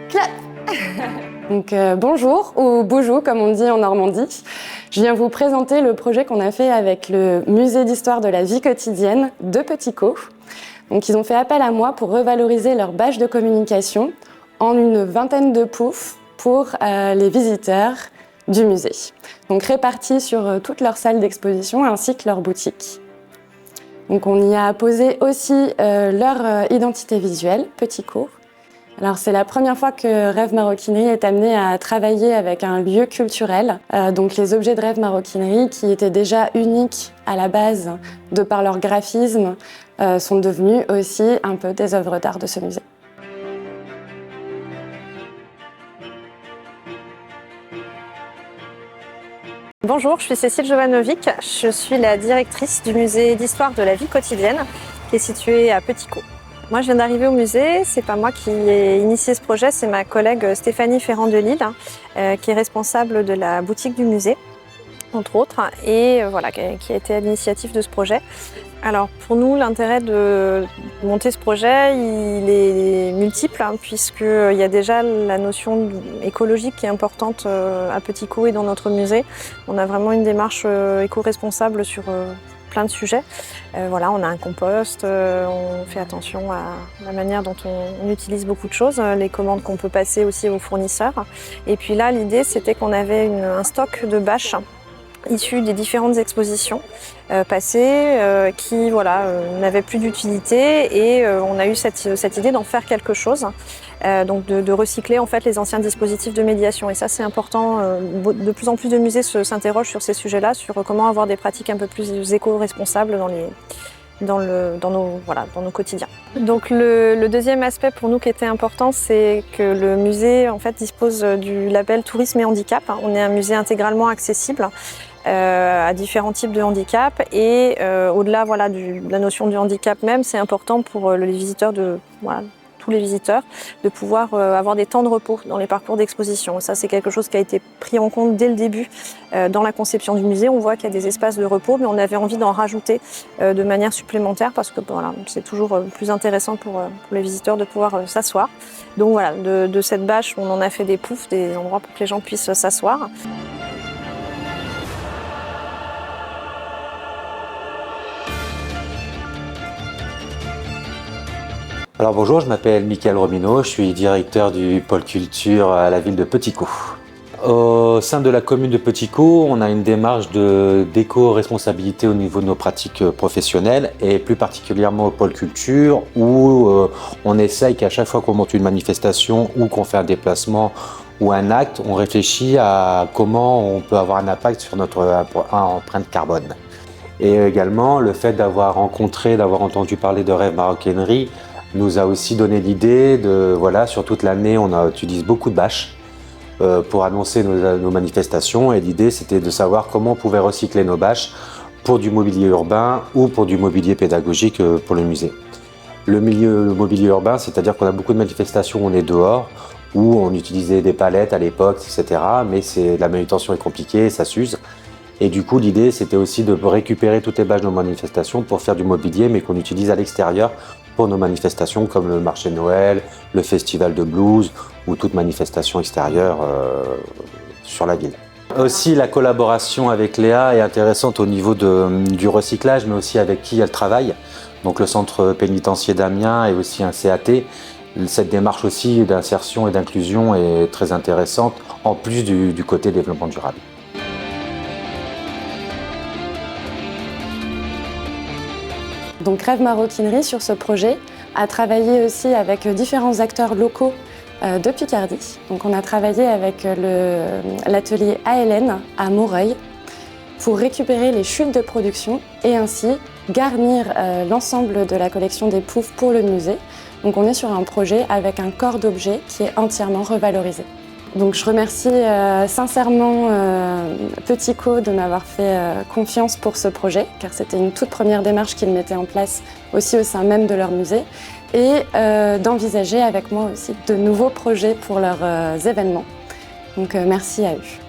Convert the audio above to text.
Clap. Donc bonjour ou boujou comme on dit en Normandie. Je viens vous présenter le projet qu'on a fait avec le musée d'histoire de la vie quotidienne de Petit Caux. Donc ils ont fait appel à moi pour revaloriser leur bâche de communication en une vingtaine de poufs pour les visiteurs du musée. Donc répartis sur toute leur salle d'exposition ainsi que leur boutique. Donc on y a posé aussi leur identité visuelle, Petit Caux. Alors c'est la première fois que Rêve Maroquinerie est amené à travailler avec un lieu culturel. Donc les objets de Rêve Maroquinerie, qui étaient déjà uniques à la base de par leur graphisme, sont devenus aussi un peu des œuvres d'art de ce musée. Bonjour, je suis Cécile Jovanovic, je suis la directrice du musée d'histoire de la vie quotidienne qui est situé à Petit Caux. Moi je viens d'arriver au musée, c'est pas moi qui ai initié ce projet, c'est ma collègue Stéphanie Ferrand-de-Lille qui est responsable de la boutique du musée, entre autres, et voilà, qui a été à l'initiative de ce projet. Alors pour nous, l'intérêt de monter ce projet, il est multiple, puisqu'il y a déjà la notion écologique qui est importante à Petit Caux et dans notre musée. On a vraiment une démarche éco-responsable sur plein de sujets. Voilà, on a un compost, on fait attention à la manière dont on utilise beaucoup de choses, les commandes qu'on peut passer aussi aux fournisseurs. Et puis là, l'idée, c'était qu'on avait un stock de bâches issus des différentes expositions passées qui voilà, n'avaient plus d'utilité et on a eu cette idée d'en faire quelque chose, donc de recycler en fait les anciens dispositifs de médiation. Et ça c'est important, de plus en plus de musées s'interrogent sur ces sujets-là, sur comment avoir des pratiques un peu plus éco-responsables dans nos quotidiens. Donc le deuxième aspect pour nous qui était important, c'est que le musée en fait dispose du label Tourisme et Handicap. On est un musée intégralement accessible à différents types de handicap et au-delà voilà, de la notion du handicap même, c'est important pour les visiteurs tous les visiteurs de pouvoir avoir des temps de repos dans les parcours d'exposition. Ça c'est quelque chose qui a été pris en compte dès le début dans la conception du musée. On voit qu'il y a des espaces de repos, mais on avait envie d'en rajouter de manière supplémentaire parce que voilà, c'est toujours plus intéressant pour les visiteurs de pouvoir s'asseoir. Donc voilà, de cette bâche, on en a fait des poufs, des endroits pour que les gens puissent s'asseoir. Alors bonjour, je m'appelle Mickaël Romineau, je suis directeur du pôle culture à la ville de Petit Caux. Au sein de la commune de Petit Caux, on a une démarche d'éco-responsabilité au niveau de nos pratiques professionnelles et plus particulièrement au pôle culture où on essaye qu'à chaque fois qu'on monte une manifestation ou qu'on fait un déplacement ou un acte, on réfléchit à comment on peut avoir un impact sur notre empreinte carbone. Et également le fait d'avoir entendu parler de Rêve Maroquinerie nous a aussi donné l'idée de, voilà, sur toute l'année, on utilise beaucoup de bâches pour annoncer nos manifestations et l'idée c'était de savoir comment on pouvait recycler nos bâches pour du mobilier urbain ou pour du mobilier pédagogique pour le musée. Le mobilier urbain, c'est-à-dire qu'on a beaucoup de manifestations où on est dehors, où on utilisait des palettes à l'époque, etc. Mais la manutention est compliquée, ça s'use. Et du coup, l'idée, c'était aussi de récupérer toutes les bâches de nos manifestations pour faire du mobilier, mais qu'on utilise à l'extérieur pour nos manifestations comme le marché de Noël, le festival de blues ou toute manifestation extérieure sur la ville. Aussi, la collaboration avec Léa est intéressante au niveau du recyclage, mais aussi avec qui elle travaille. Donc le centre pénitentiaire d'Amiens et aussi un CAT. Cette démarche aussi d'insertion et d'inclusion est très intéressante, en plus du côté développement durable. Donc Rêve Maroquinerie, sur ce projet, a travaillé aussi avec différents acteurs locaux de Picardie. Donc on a travaillé avec l'atelier ALN à Moreuil pour récupérer les chutes de production et ainsi garnir l'ensemble de la collection des poufs pour le musée. Donc on est sur un projet avec un corps d'objet qui est entièrement revalorisé. Donc je remercie sincèrement Petit Caux de m'avoir fait confiance pour ce projet, car c'était une toute première démarche qu'ils mettaient en place aussi au sein même de leur musée, et d'envisager avec moi aussi de nouveaux projets pour leurs événements. Donc merci à eux.